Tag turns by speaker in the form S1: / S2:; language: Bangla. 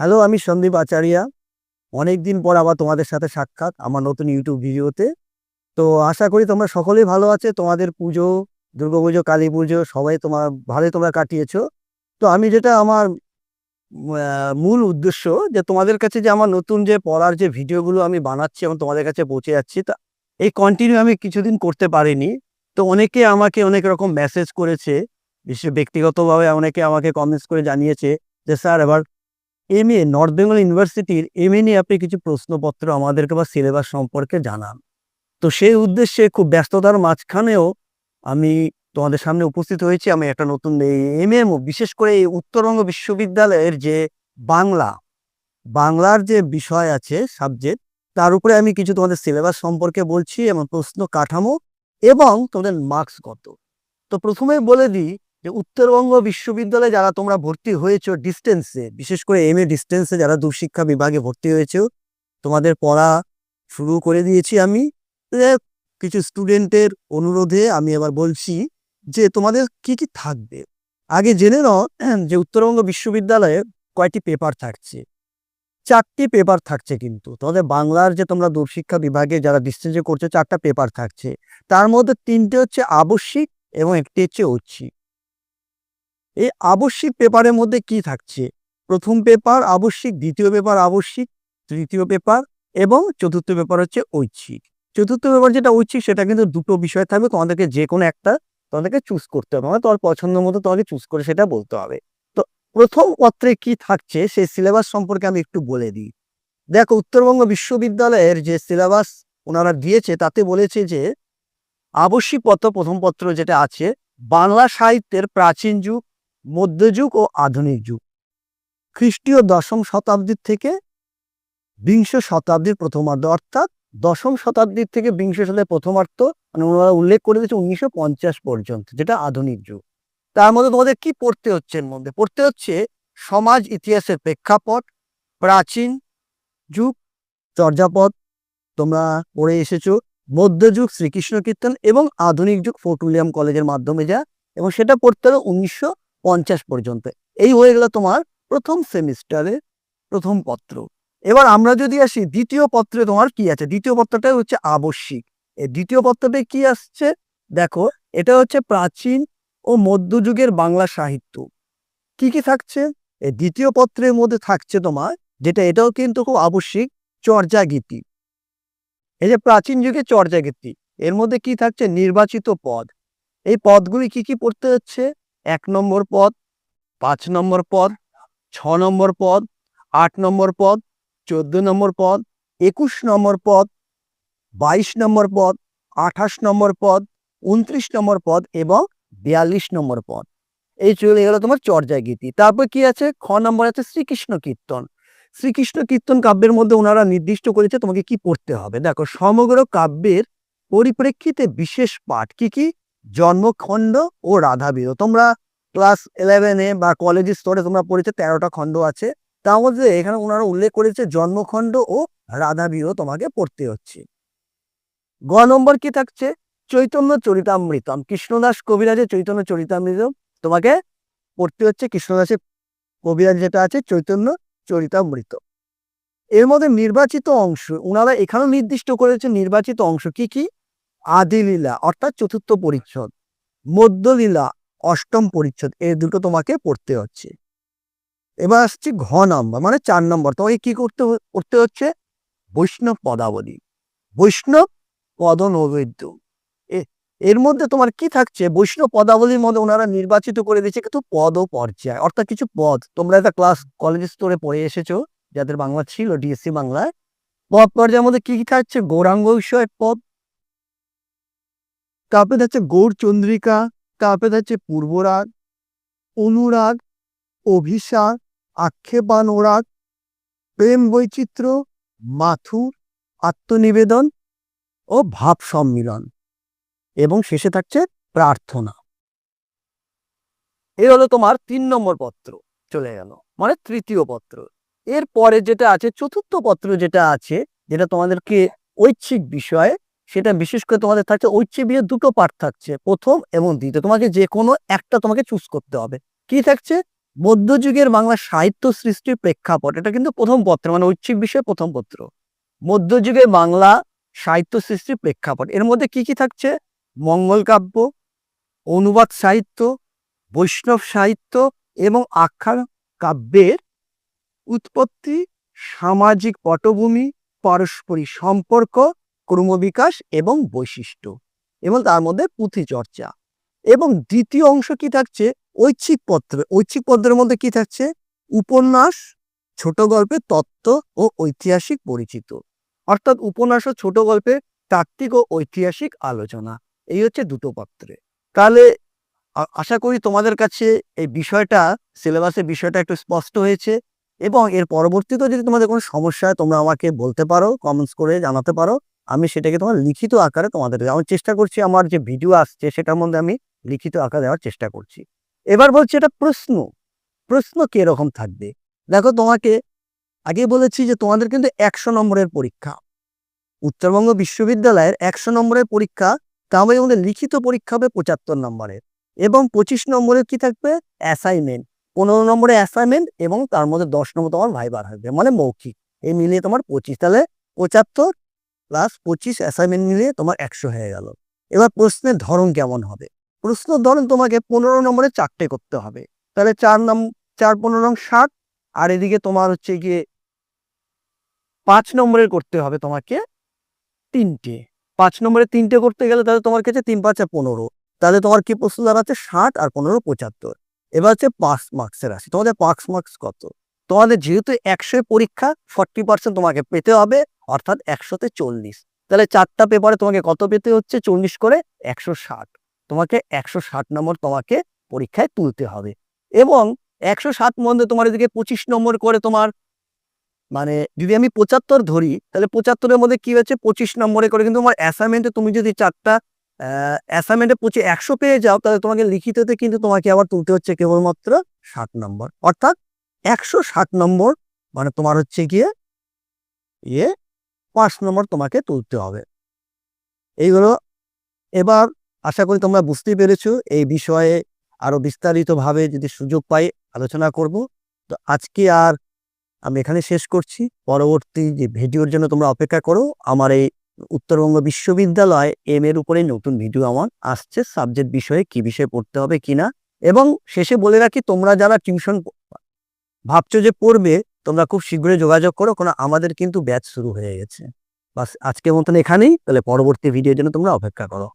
S1: হ্যালো, আমি সন্দীপ আচারিয়া। অনেকদিন পর আবার তোমাদের সাথে সাক্ষাৎ আমার নতুন ইউটিউব ভিডিওতে। তো আশা করি তোমরা সকলেই ভালো আছে। তোমাদের পুজো, দুর্গাপুজো, কালী পুজো সবাই ভালোই তোমরা কাটিয়েছো। তো আমি যেটা আমার মূল উদ্দেশ্য যে তোমাদের কাছে যে আমার নতুন যে পড়ার যে ভিডিওগুলো আমি বানাচ্ছি এবং তোমাদের কাছে পৌঁছে যাচ্ছি, তা এই কন্টিনিউ আমি কিছুদিন করতে পারিনি। তো অনেকে আমাকে অনেক রকম মেসেজ করেছে, বিশেষ ব্যক্তিগতভাবে অনেকে আমাকে কমেন্টস করে জানিয়েছে যে স্যার এবার নর্থ বেঙ্গল ইউনিভার্সিটির নিয়ে আপনি কিছু প্রশ্নপত্র আমাদেরকে বা সিলেবাস সম্পর্কে জানান। তো সেই উদ্দেশ্যে খুব ব্যস্ততার মাঝখানেও আমি তোমাদের সামনে উপস্থিত হয়েছি। আমি একটা নতুন বিশেষ করে এই উত্তরবঙ্গ বিশ্ববিদ্যালয়ের যে বাংলা বাংলার যে বিষয় আছে সাবজেক্ট, তার উপরে আমি কিছু তোমাদের সিলেবাস সম্পর্কে বলছি এবং প্রশ্ন কাঠামো এবং তোমাদের মার্কস কত। তো প্রথমে বলে দিই যে উত্তরবঙ্গ বিশ্ববিদ্যালয়ে যারা তোমরা ভর্তি হয়েছো ডিস্টেন্সে, বিশেষ করে ডিস্টেন্সে যারা দূরশিক্ষা বিভাগে ভর্তি হয়েছো, তোমাদের পড়া শুরু করে দিয়েছি আমি। কিছু স্টুডেন্টের অনুরোধে আমি এবার বলছি যে তোমাদের কি কি থাকবে। আগে জেনে নাও যে উত্তরবঙ্গ বিশ্ববিদ্যালয়ে কয়টি পেপার থাকছে। 4টি পেপার থাকছে। কিন্তু তোমাদের বাংলার যে তোমরা দূরশিক্ষা বিভাগে যারা ডিস্টেন্সে করছো 4টা পেপার থাকছে। তার মধ্যে 3টে হচ্ছে আবশ্যিক এবং একটি হচ্ছে ঐচ্ছিক। এই আবশ্যিক পেপারের মধ্যে কি থাকছে? প্রথম পেপার আবশ্যিক, দ্বিতীয় পেপার আবশ্যিক, তৃতীয় পেপার এবং চতুর্থ পেপার হচ্ছে ঐচ্ছিক। চতুর্থ পেপার যেটা ঐচ্ছিক সেটা কিন্তু 2টো বিষয় থাকবে। তোমাদেরকে যে কোনো একটা তোমাদেরকে চুজ করতে হবে, মানে তোমার পছন্দ মতো তোমাকে চুজ করে সেটা বলতে হবে। তো প্রথম পত্রে কি থাকছে সেই সিলেবাস সম্পর্কে আমি একটু বলে দিই। দেখো, উত্তরবঙ্গ বিশ্ববিদ্যালয়ের যে সিলেবাস ওনারা দিয়েছে তাতে বলেছে যে আবশ্যিক পত্র, প্রথম পত্র যেটা আছে, বাংলা সাহিত্যের প্রাচীন যুগ, মধ্যযুগ ও আধুনিক যুগ, খ্রিস্টীয় 10ম শতাব্দীর থেকে 20 শতাব্দীর প্রথমার্ধ, অর্থাৎ 10ম শতাব্দীর থেকে 20 শতাব্দীর প্রথমার্ধ, মানে ওনারা উল্লেখ করে দিয়েছে 1950 পর্যন্ত, যেটা আধুনিক যুগ। তার মধ্যে তোমাদের কি পড়তে হচ্ছে? এর মধ্যে পড়তে হচ্ছে সমাজ ইতিহাসের প্রেক্ষাপট, প্রাচীন যুগ চর্যাপদ তোমরা পড়ে এসেছো, মধ্যযুগ শ্রীকৃষ্ণ কীর্তন এবং আধুনিক যুগ ফোর্ট উইলিয়াম কলেজের মাধ্যমে যা, এবং সেটা পড়তে হবে 1950 পর্যন্ত। এই হয়ে গেল তোমার প্রথম সেমিস্টারে প্রথম পত্র। এবার আমরা যদি আসি দ্বিতীয় পত্রে, তোমার কি আছে? দ্বিতীয় পত্রটাই হচ্ছে আবশ্যিক। এই দ্বিতীয় পত্রটায় কি আসছে দেখো, এটা হচ্ছে প্রাচীন ও মধ্যযুগের বাংলা সাহিত্য। কি কি থাকছে এই দ্বিতীয় পত্রের মধ্যে? থাকছে তোমার যেটা, এটাও কিন্তু খুব আবশ্যিক, চর্যাগীতি। এই যে প্রাচীন যুগে চর্যাগীতি, এর মধ্যে কি থাকছে? নির্বাচিত পদ। এই পদগুলি কি কি পড়তে হচ্ছে? 1 নম্বর পদ, 5 নম্বর পদ, 6 নম্বর পদ, 8 নম্বর পদ, 14 নম্বর পদ, 21 নম্বর পদ, 22 নম্বর পদ, 28 নম্বর পদ, 29 নম্বর পদ এবং 42 নম্বর পদ। এই চলে গেল তোমার চর্যাগীতি। তারপর কি আছে? খ নম্বর আছে শ্রীকৃষ্ণ কীর্তন। শ্রীকৃষ্ণ কীর্তন কাব্যের মধ্যে ওনারা নির্দিষ্ট করেছে তোমাকে কি পড়তে হবে। দেখো, সমগ্র কাব্যের পরিপ্রেক্ষিতে বিশেষ পাঠ কি কি? জন্মখণ্ড ও রাধাবিরহ। তোমরা ক্লাস 11-এ বা কলেজ স্তরে তোমরা পড়েছো 13টা খণ্ড আছে। তার মধ্যে এখানে ওনারা উল্লেখ করেছে জন্মখণ্ড ও রাধাবিরহ তোমাকে পড়তে হচ্ছে। গ নম্বর কি থাকছে? চৈতন্য চরিতামৃতম। কৃষ্ণদাস কবিরাজের চৈতন্য চরিতামৃতম তোমাকে পড়তে হচ্ছে। কৃষ্ণদাসের কবিরাজ যেটা আছে চৈতন্য চরিতামৃত। এর মধ্যে নির্বাচিত অংশ ওনারা এখানেও নির্দিষ্ট করেছে। নির্বাচিত অংশ কি কি? আদিলীলা অর্থাৎ 4র্থ পরিচ্ছদ, মধ্যলীলা 8ম পরিচ্ছদ, এই দুটো তোমাকে পড়তে হচ্ছে। এবার আসছে ঘ নম্বর, মানে 4 নম্বর, তোমাকে কি পড়তে হচ্ছে? বৈষ্ণব পদাবলী, বৈষ্ণব পদ নৈবেদ্য। এর মধ্যে তোমার কি থাকছে? বৈষ্ণব পদাবলীর মধ্যে ওনারা নির্বাচিত করে দিয়েছে কিন্তু পদ ও পর্যায়, অর্থাৎ কিছু পদ। তোমরা একটা ক্লাস কলেজ স্তরে পড়ে এসেছো, যাদের বাংলা ছিল ডিএসসি বাংলায়। পদ পর্যায়ের মধ্যে কি কি থাকছে? গৌরাঙ্গ বিষয়ক পদ, তারপরে থাকছে গৌর চন্দ্রিকা, তারপরে থাকছে পূর্বরাগ, অনুরাগ, অভিসার, আক্ষেপানুরাগ, প্রেম বৈচিত্র্য, মাথুর, আত্মনিবেদন ও ভাব সম্মিলন, এবং শেষে থাকছে প্রার্থনা। এই হলো তোমার 3 নম্বর পত্র চলে গেল, মানে তৃতীয় পত্র। এর পরে যেটা আছে 4র্থ পত্র যেটা আছে, যেটা তোমাদেরকে ঐচ্ছিক বিষয়, সেটা বিশেষ করে তোমাদের থাকছে ঐচ্ছিক বিষয়ে 2টো পার্ট থাকছে, প্রথম এবং দ্বিতীয়। তোমাকে যে কোনো একটা তোমাকে চুজ করতে হবে। কি থাকছে? মধ্যযুগের বাংলা সাহিত্য সৃষ্টির প্রেক্ষাপট, এটা কিন্তু প্রথম পত্র, মানে ঐচ্ছিক বিষয়ে প্রথম পত্র। মধ্যযুগের বাংলা সাহিত্য সৃষ্টির প্রেক্ষাপট, এর মধ্যে কি কি থাকছে? মঙ্গল কাব্য, অনুবাদ সাহিত্য, বৈষ্ণব সাহিত্য এবং আখ্যান কাব্যের উৎপত্তি, সামাজিক পটভূমি, পারস্পরিক সম্পর্ক, ক্রমবিকাশ এবং বৈশিষ্ট্য, এবং তার মধ্যে পুঁথি চর্চা। এবং দ্বিতীয় অংশ কি থাকছে? ঐচ্ছিক পত্র। ঐচ্ছিক পত্রের মধ্যে কি থাকছে? উপন্যাস, ছোট গল্পের তত্ত্ব ও ঐতিহাসিক পরিচিত। অর্থাৎ উপন্যাস ও ছোট গল্পের তাত্ত্বিক ও ঐতিহাসিক আলোচনা। এই হচ্ছে দুটো পত্রে। তাহলে আশা করি তোমাদের কাছে এই বিষয়টা, সিলেবাসের বিষয়টা একটু স্পষ্ট হয়েছে। এবং এর পরবর্তীতে যদি তোমাদের কোনো সমস্যা হয় তোমরা আমাকে বলতে পারো, কমেন্টস করে জানাতে পারো। আমি সেটাকে তোমার লিখিত আকারে তোমাদের আমি চেষ্টা করছি, আমার যে ভিডিও আসছে সেটার মধ্যে আমি লিখিত আকারে দেওয়ার চেষ্টা করছি। এবার বলছি এটা প্রশ্ন। প্রশ্ন কিরকম থাকবে? দেখো, তোমাকে আগে বলেছি যে তোমাদের কিন্তু 100 নম্বরের পরীক্ষা। উত্তরবঙ্গ বিশ্ববিদ্যালয়ের 100 নম্বরের পরীক্ষা, তার মধ্যে লিখিত পরীক্ষা হবে 75 নম্বরের, এবং 25 নম্বরের কি থাকবে? অ্যাসাইনমেন্ট। 15 নম্বরের অ্যাসাইনমেন্ট, এবং তার মধ্যে 10 নম্বর তোমার ভাইবার হবে, মানে মৌখিক। এই মিলিয়ে তোমার 25। তাহলে 75 প্লাস 25 অ্যাসাইনমেন্ট মিলিয়ে তোমার 100 হয়ে গেল। এবার প্রশ্নের ধরন কেমন হবে? প্রশ্নের ধরন তোমাকে 15 নম্বরে 4টে করতে হবে। তাহলে 4 15 60, আর এদিকে তোমার হচ্ছে গিয়ে 5 নম্বরের করতে হবে তোমাকে 3টে। 5 নম্বরে 3টে করতে গেলে তাহলে তোমার কাছে 3 5 15। তাহলে তোমার কি প্রশ্ন দাঁড়াচ্ছে? 60 আর 15 75। এবার হচ্ছে পাস মার্কসের আসি। তোমাদের পাস মার্কস কত? তোমাদের যেহেতু 100 পরীক্ষা, 40% তোমাকে পেতে হবে, অর্থাৎ 100তে 40। তাহলে 4টা পেপারে তোমাকে কত পেতে হচ্ছে? 40 করে 160। তোমাকে 160 নম্বর তোমাকে পরীক্ষায় তুলতে হবে। এবং 160 মধ্যে তোমার এদিকে 25 নম্বর করে তোমার, মানে যদি আমি 75 ধরি, তাহলে 75-এর মধ্যে কি হচ্ছে? 25 নম্বরে করে কিন্তু তোমার অ্যাসাইনমেন্টে, তুমি যদি 4টা অ্যাসাইনমেন্টে 100 পেয়ে যাও, তাহলে তোমাকে লিখিততে কিন্তু তোমাকে আবার তুলতে হচ্ছে কেবলমাত্র 60 নম্বর। অর্থাৎ 160 নম্বর, মানে তোমার হচ্ছে গিয়ে 5 নম্বর তোমাকে তুলতে হবে। এইগুলো এবার আশা করি তোমরা বুঝতেই পেরেছো। এই বিষয়ে আরো বিস্তারিতভাবে যদি সুযোগ পাই আলোচনা করব। তো আজকে আর আমি এখানে শেষ করছি। পরবর্তী যে ভিডিওর জন্য তোমরা অপেক্ষা করো। আমার এই উত্তরবঙ্গ বিশ্ববিদ্যালয় এর উপরে নতুন ভিডিও আমার আসছে, সাবজেক্ট বিষয়ে কি বিষয় পড়তে হবে কিনা। এবং শেষে বলে রাখি, তোমরা যারা টিউশন ভাবছো যে পড়বে, তোমরা খুব শীঘ্রই যোগাযোগ করো, কারণ আমাদের কিন্তু ব্যাচ শুরু হয়ে গেছে। বাস আজকের মতন এখানেই। তাহলে পরবর্তী ভিডিওর জন্য তোমরা অপেক্ষা করো।